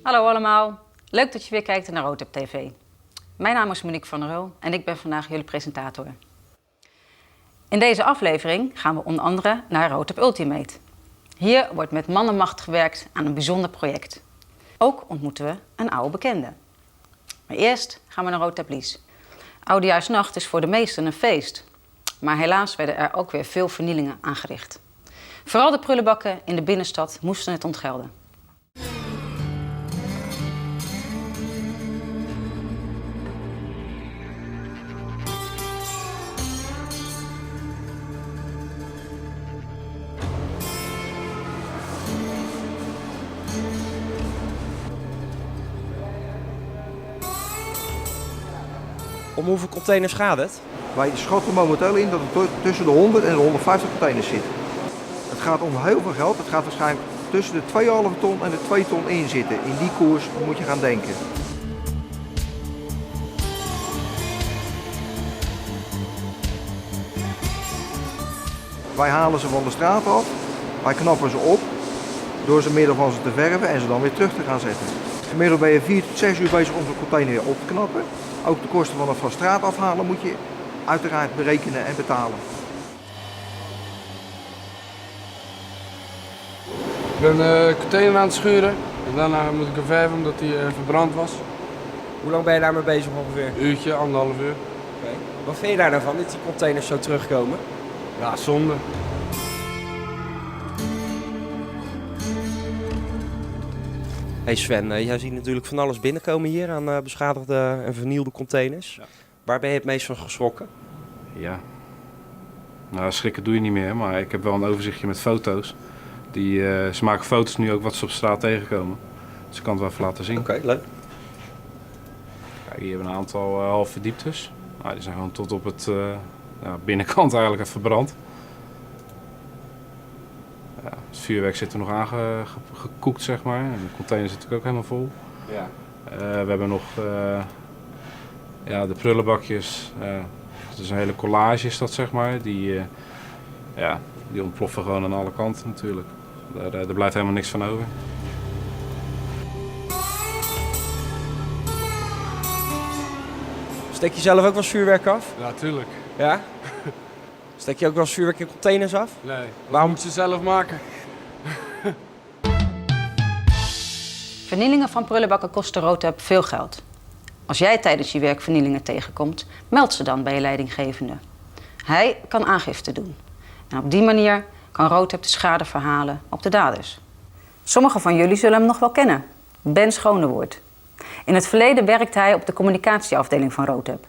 Hallo allemaal, leuk dat je weer kijkt naar Rotep TV. Mijn naam is Monique van der Roo en ik ben vandaag jullie presentator. In deze aflevering gaan we onder andere naar Rotep Ultimate. Hier wordt met man en macht gewerkt aan een bijzonder project. Ook ontmoeten we een oude bekende. Maar eerst gaan we naar Rotep Lies. Oudejaarsnacht is voor de meesten een feest. Maar helaas werden er ook weer veel vernielingen aangericht. Vooral de prullenbakken in de binnenstad moesten het ontgelden. Om hoeveel containers gaat het? Wij schatten momenteel in dat het tussen de 100 en de 150 containers zit. Het gaat om heel veel geld. Het gaat waarschijnlijk tussen de 2,5 ton en de 2 ton in zitten. In die koers moet je gaan denken. Wij halen ze van de straat af. Wij knappen ze op door ze middel van ze te verven en ze dan weer terug te gaan zetten. Gemiddeld ben je 4 tot 6 uur bezig om zo'n container weer op te knappen. Ook de kosten van het van straat afhalen moet je uiteraard berekenen en betalen. Ik ben een container aan het schuren en daarna moet ik hem verven omdat hij verbrand was. Hoe lang ben je daarmee bezig ongeveer? Een uurtje, 1,5 uur. Okay. Wat vind je daar nou van, dat die containers zo terugkomen? Ja, zonde. Hey Sven, jij ziet natuurlijk van alles binnenkomen hier aan beschadigde en vernielde containers. Ja. Waar ben je het meest van geschrokken? Ja, nou schrikken doe je niet meer, maar ik heb wel een overzichtje met foto's. Ze maken foto's nu ook wat ze op straat tegenkomen. Dus ik kan het wel even laten zien. Oké, leuk. Kijk, hier hebben we een aantal halve dieptes. Nou, die zijn gewoon tot op het binnenkant eigenlijk verbrand. Ja, het vuurwerk zit er nog aangekoekt, zeg maar. En de container zit natuurlijk ook helemaal vol. Ja. We hebben nog de prullenbakjes. Het is een hele collage is dat, zeg maar. Die ontploffen gewoon aan alle kanten natuurlijk. Er blijft helemaal niks van over. Steek je zelf ook wel eens vuurwerk af? Ja, tuurlijk. Ja? Steek je ook wel eens vuurwerk in containers af? Nee, Waarom moet je zelf maken? Vernielingen van prullenbakken kosten Rotep veel geld. Als jij tijdens je werk vernielingen tegenkomt, meld ze dan bij je leidinggevende. Hij kan aangifte doen. En op die manier kan Rotep de schade verhalen op de daders. Sommigen van jullie zullen hem nog wel kennen. Ben Schonewoord. In het verleden werkte hij op de communicatieafdeling van Rotep.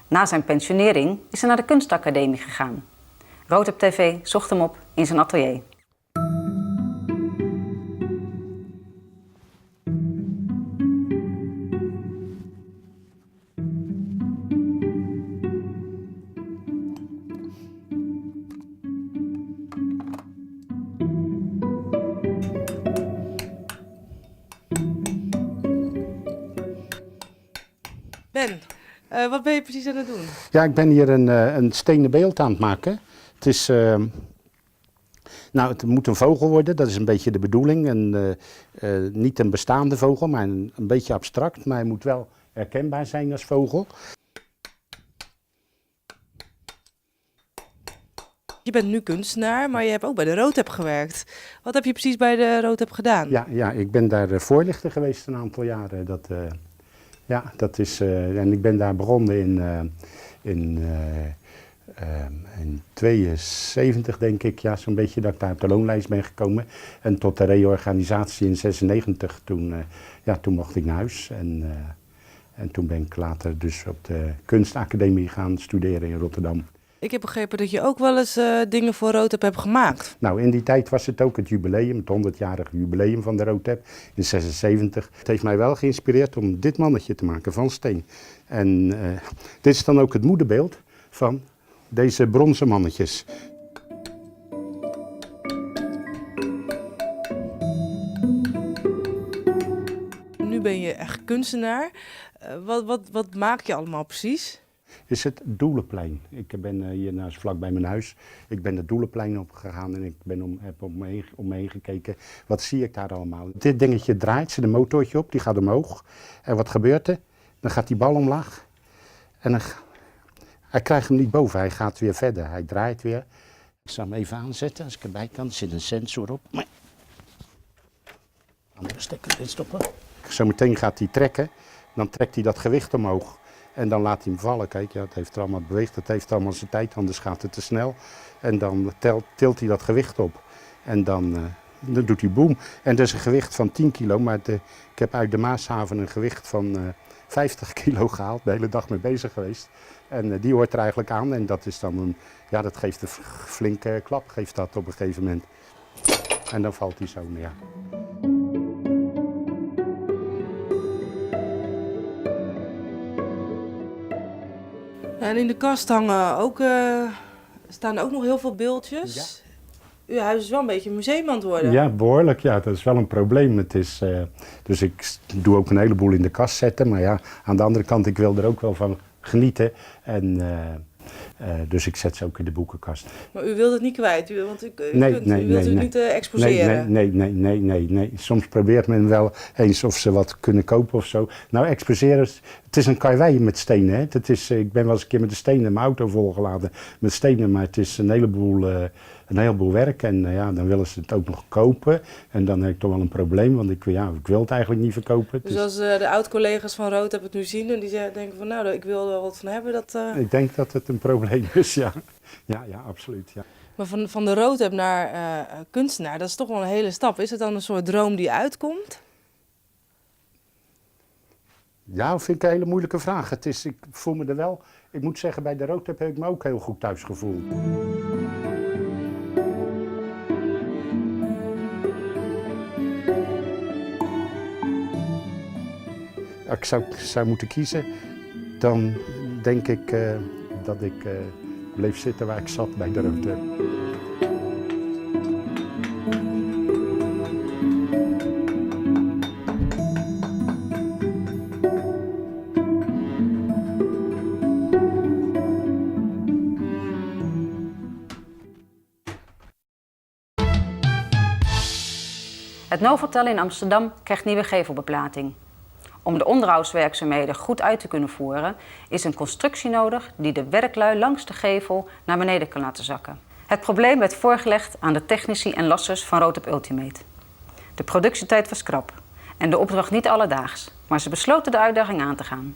Na zijn pensionering is hij naar de kunstacademie gegaan. Rotep TV zocht hem op in zijn atelier. Ben, wat ben je precies aan het doen? Ja, ik ben hier een stenen beeld aan het maken. Het is, het moet een vogel worden, dat is een beetje de bedoeling. Niet een bestaande vogel, maar een beetje abstract. Maar hij moet wel herkenbaar zijn als vogel. Je bent nu kunstenaar, maar je hebt ook bij de Rotep gewerkt. Wat heb je precies bij de Rotep gedaan? Ja, ik ben daar voorlichter geweest een aantal jaren. En ik ben daar begonnen in 72 denk ik, ja, zo'n beetje dat ik daar op de loonlijst ben gekomen. En tot de reorganisatie in 96, toen mocht ik naar huis. En toen ben ik later dus op de kunstacademie gaan studeren in Rotterdam. Ik heb begrepen dat je ook wel eens dingen voor Rotep hebt gemaakt. Nou, in die tijd was het ook het jubileum, het 100-jarige jubileum van de Rotep in 76. Het heeft mij wel geïnspireerd om dit mannetje te maken van steen. En dit is dan ook het moederbeeld van deze bronzen mannetjes. Nu ben je echt kunstenaar. Wat maak je allemaal precies? Is het Doelenplein. Ik ben hier vlak bij mijn huis. Ik ben het Doelenplein opgegaan en ik heb om me heen gekeken. Wat zie ik daar allemaal? Dit dingetje draait, zit een motortje op, die gaat omhoog. En wat gebeurt er? Dan gaat die bal omlaag. En hij krijgt hem niet boven, hij gaat weer verder. Hij draait weer. Ik zal hem even aanzetten als ik erbij kan. Er zit een sensor op. Maar... andere stekker erin stoppen. Zometeen gaat hij trekken. Dan trekt hij dat gewicht omhoog. En dan laat hij hem vallen. Kijk, ja, het heeft er allemaal beweegt. Het heeft allemaal zijn tijd, anders gaat het te snel. En dan tilt hij dat gewicht op. En dan doet hij boem. En dat is een gewicht van 10 kilo. Maar ik heb uit de Maashaven een gewicht van 50 kilo gehaald. De hele dag mee bezig geweest. En die hoort er eigenlijk aan. En dat is dan dat geeft een flinke klap, geeft dat op een gegeven moment. En dan valt hij zo neer. En in de kast hangen ook, staan ook nog heel veel beeldjes. Ja. Uw huis is wel een beetje een museum aan het worden. Ja, behoorlijk. Ja, dat is wel een probleem. Het is, dus ik doe ook een heleboel in de kast zetten. Maar ja, aan de andere kant, ik wil er ook wel van genieten. En, dus ik zet ze ook in de boekenkast. Maar u wilt het niet kwijt? U wilt het niet exposeren? Nee. Soms probeert men wel eens of ze wat kunnen kopen of zo. Nou, exposeren, het is een karwei met stenen. Hè? Ik ben wel eens een keer met de stenen mijn auto volgeladen met stenen. Maar het is een heleboel werk. En dan willen ze het ook nog kopen. En dan heb ik toch wel een probleem, want ik wil het eigenlijk niet verkopen. Dus als de oud-collega's van Rood het nu zien en die denken van nou, ik wil er wel wat van hebben. Ik denk dat het een probleem is, ja. Ja, absoluut, ja. Maar van de Rood naar kunstenaar, dat is toch wel een hele stap. Is het dan een soort droom die uitkomt? Ja, dat vind ik een hele moeilijke vraag. Ik voel me er wel, ik moet zeggen, bij de Rood heb ik me ook heel goed thuis gevoeld. Als ik zou moeten kiezen, dan denk ik dat ik bleef zitten waar ik zat bij de Rood. Het Novotel in Amsterdam krijgt nieuwe gevelbeplating. Om de onderhoudswerkzaamheden goed uit te kunnen voeren, is een constructie nodig die de werklui langs de gevel naar beneden kan laten zakken. Het probleem werd voorgelegd aan de technici en lassers van Rood Ultimate. De productietijd was krap en de opdracht niet alledaags, maar ze besloten de uitdaging aan te gaan.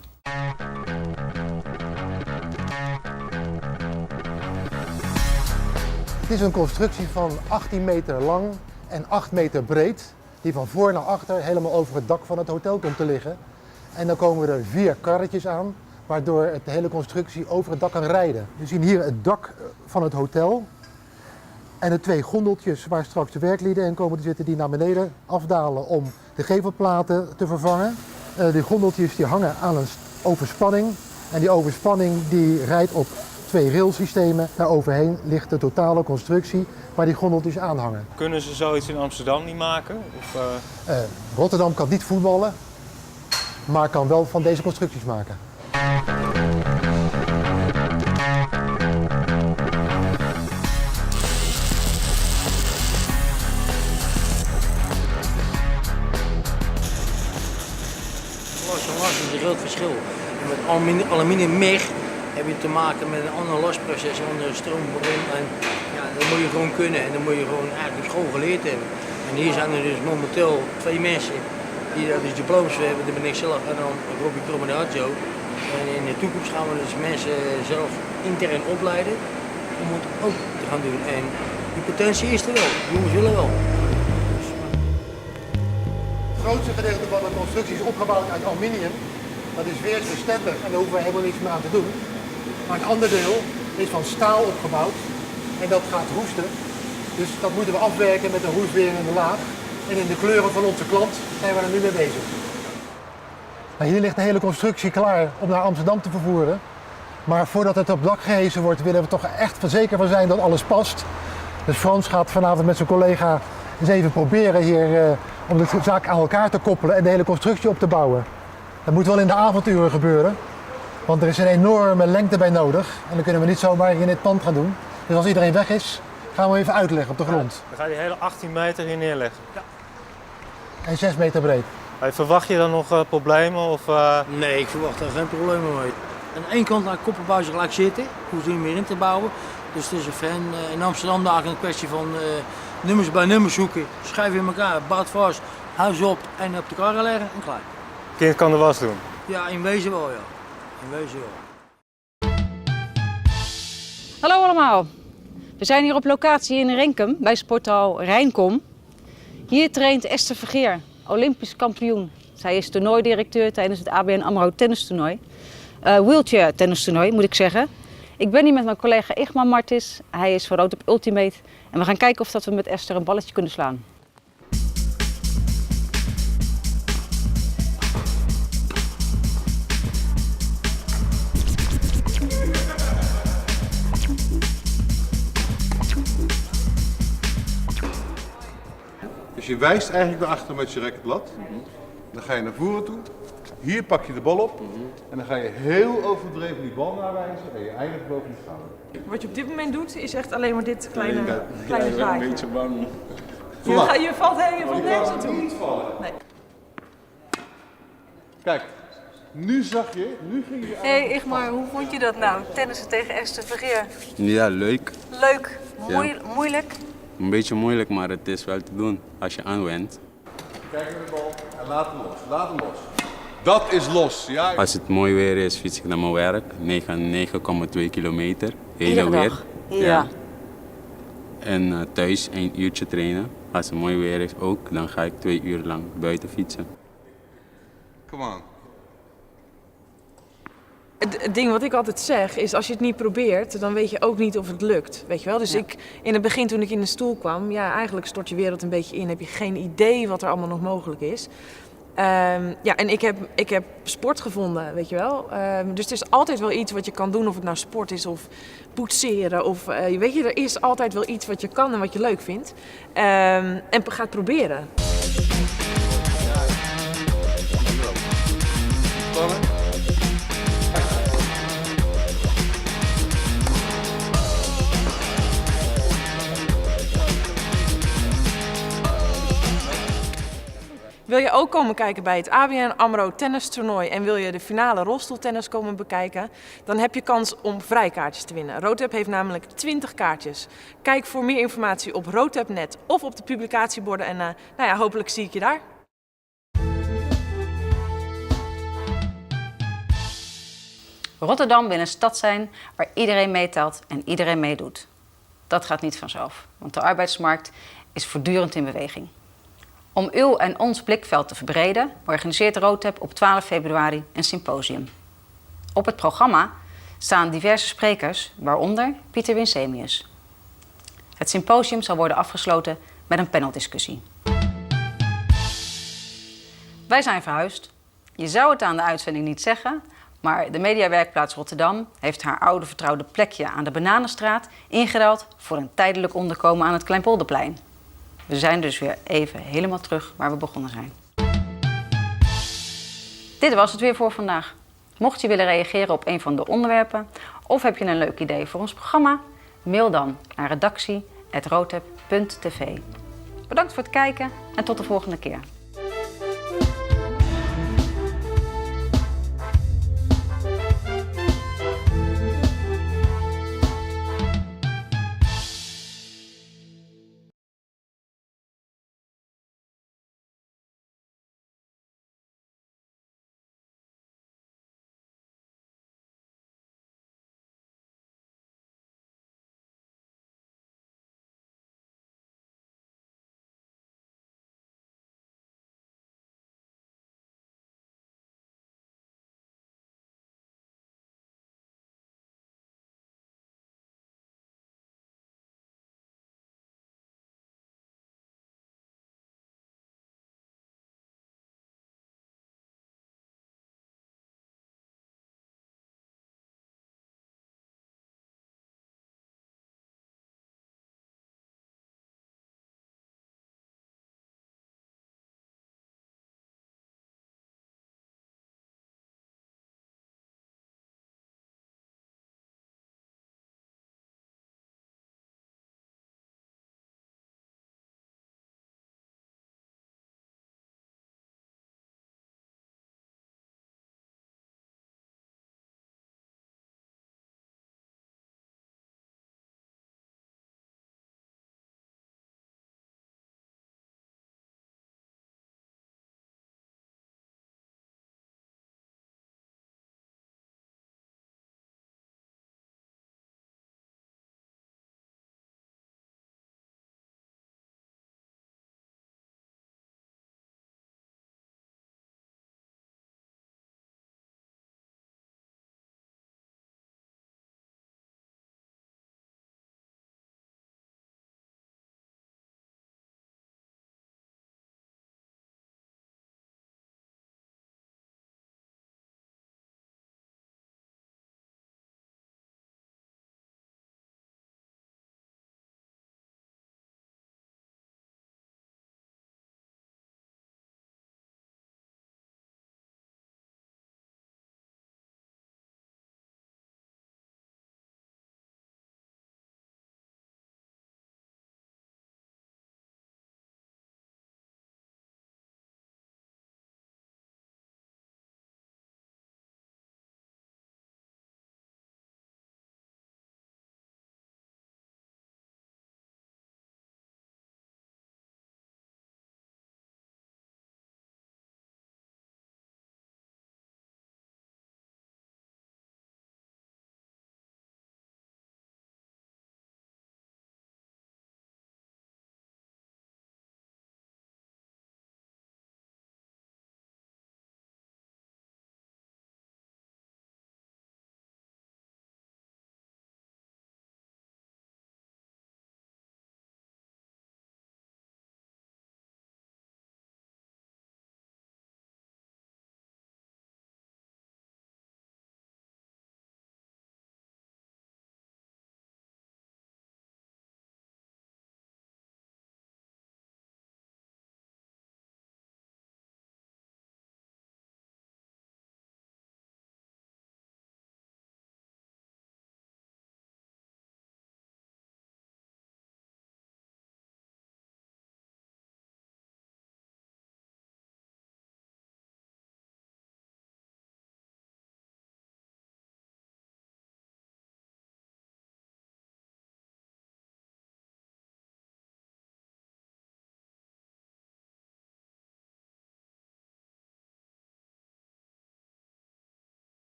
Het is een constructie van 18 meter lang en 8 meter breed, die van voor naar achter helemaal over het dak van het hotel komt te liggen. En dan komen er 4 karretjes aan, waardoor de hele constructie over het dak kan rijden. We zien hier het dak van het hotel en de 2 gondeltjes waar straks de werklieden in komen te zitten die naar beneden afdalen om de gevelplaten te vervangen. Die gondeltjes die hangen aan een overspanning en die overspanning die rijdt op 2 railsystemen. Daar overheen ligt de totale constructie waar die gondeltjes aan hangen. Kunnen ze zoiets in Amsterdam niet maken? Rotterdam kan niet voetballen, maar kan wel van deze constructies maken. Las is een groot verschil. Met aluminium meg heb je te maken met een ander lasproces, een andere stroomprobleem. En ja, dat moet je gewoon kunnen en dat moet je gewoon eigenlijk op school geleerd hebben. En hier zijn er dus momenteel 2 mensen die daar dus diploma's voor hebben. Dat ben ik zelf en dan Robbie Cromadatio. En in de toekomst gaan we dus mensen zelf intern opleiden om het ook te gaan doen. En die potentie is er wel, de jongens willen wel. Het grootste gedeelte van de constructie is opgebouwd uit aluminium. Dat is weersbestendig en daar hoeven we helemaal niks meer aan te doen. Maar een ander deel is van staal opgebouwd en dat gaat roesten. Dus dat moeten we afwerken met een roestwerende laag. En in de kleuren van onze klant zijn we er nu mee bezig. Nou, hier ligt de hele constructie klaar om naar Amsterdam te vervoeren. Maar voordat het op dak gehesen wordt, willen we toch echt zeker van zijn dat alles past. Dus Frans gaat vanavond met zijn collega eens even proberen hier om de zaak aan elkaar te koppelen en de hele constructie op te bouwen. Dat moet wel in de avonduren gebeuren. Want er is een enorme lengte bij nodig en dan kunnen we niet zomaar in dit pand gaan doen. Dus als iedereen weg is, gaan we even uitleggen op de grond. Dan ga je die hele 18 meter hier neerleggen. En 6 meter breed. Verwacht je dan nog problemen? Of, Nee, ik verwacht daar geen problemen mee. Aan de ene kant laat koppelbuizen gelijk zitten, hoeven ze niet meer in te bouwen. Dus het is in Amsterdam daar een kwestie van nummers bij nummers zoeken, schuiven in elkaar, bad vast, huis op en op de karren leggen en klaar. kind kan de was doen? Ja, in wezen wel, ja. In wezen wel. Hallo allemaal. We zijn hier op locatie in Renkum bij sporthal Rijncom. Hier traint Esther Vergeer, Olympisch kampioen. Zij is toernooidirecteur tijdens het ABN AMRO tennistoernooi. Wheelchair tennistoernooi moet ik zeggen. Ik ben hier met mijn collega Igmar Martis. Hij is van Rood Up Ultimate. En we gaan kijken of dat we met Esther een balletje kunnen slaan. Dus je wijst eigenlijk naar achter met je racketblad. Dan ga je naar voren toe. Hier pak je de bal op. En dan ga je heel overdreven die bal nawijzen en je eindigt boven die schouder. Wat je op dit moment doet, is echt alleen maar dit kleine gaatje. een beetje bang. Je valt nergens naartoe. Niet vallen. Nee. Kijk, nu zag je, nu ging je... Hey Igmar, hoe vond je dat nou? Tennissen tegen Esther Vergeer. Ja, leuk. Leuk. Moeilijk? Een beetje moeilijk, maar het is wel te doen als je aanwent. Kijk naar de bal en laat hem los. Laat hem los. Dat is los, ja. Als het mooi weer is, fiets ik naar mijn werk. 9,2 kilometer. Heen Iedere en weer. dag? Ja. En thuis 1 uurtje trainen. Als het mooi weer is ook, dan ga ik 2 uur lang buiten fietsen. Come on. Het ding wat ik altijd zeg is, als je het niet probeert, dan weet je ook niet of het lukt. Weet je wel? Dus in het begin toen ik in de stoel kwam, ja, eigenlijk stort je wereld een beetje in. Heb je geen idee wat er allemaal nog mogelijk is. En ik heb sport gevonden, weet je wel. Dus het is altijd wel iets wat je kan doen, of het nou sport is of poetseren. Of, weet je, er is altijd wel iets wat je kan en wat je leuk vindt. En ga het proberen. Wil je ook komen kijken bij het ABN AMRO tennistoernooi en wil je de finale rolstoeltennis komen bekijken, dan heb je kans om vrijkaartjes te winnen. Rood Up heeft namelijk 20 kaartjes. Kijk voor meer informatie op roodtap.net of op de publicatieborden en hopelijk zie ik je daar. Rotterdam wil een stad zijn waar iedereen meetelt en iedereen meedoet. Dat gaat niet vanzelf, want de arbeidsmarkt is voortdurend in beweging. Om uw en ons blikveld te verbreden, organiseert Rood Up op 12 februari een symposium. Op het programma staan diverse sprekers, waaronder Pieter Winsemius. Het symposium zal worden afgesloten met een paneldiscussie. Wij zijn verhuisd. Je zou het aan de uitzending niet zeggen, maar de Mediawerkplaats Rotterdam heeft haar oude vertrouwde plekje aan de Bananenstraat ingeruild voor een tijdelijk onderkomen aan het Kleinpolderplein. We zijn dus weer even helemaal terug waar we begonnen zijn. Dit was het weer voor vandaag. Mocht je willen reageren op een van de onderwerpen of heb je een leuk idee voor ons programma, mail dan naar redactie@roodtap.tv. Bedankt voor het kijken en tot de volgende keer.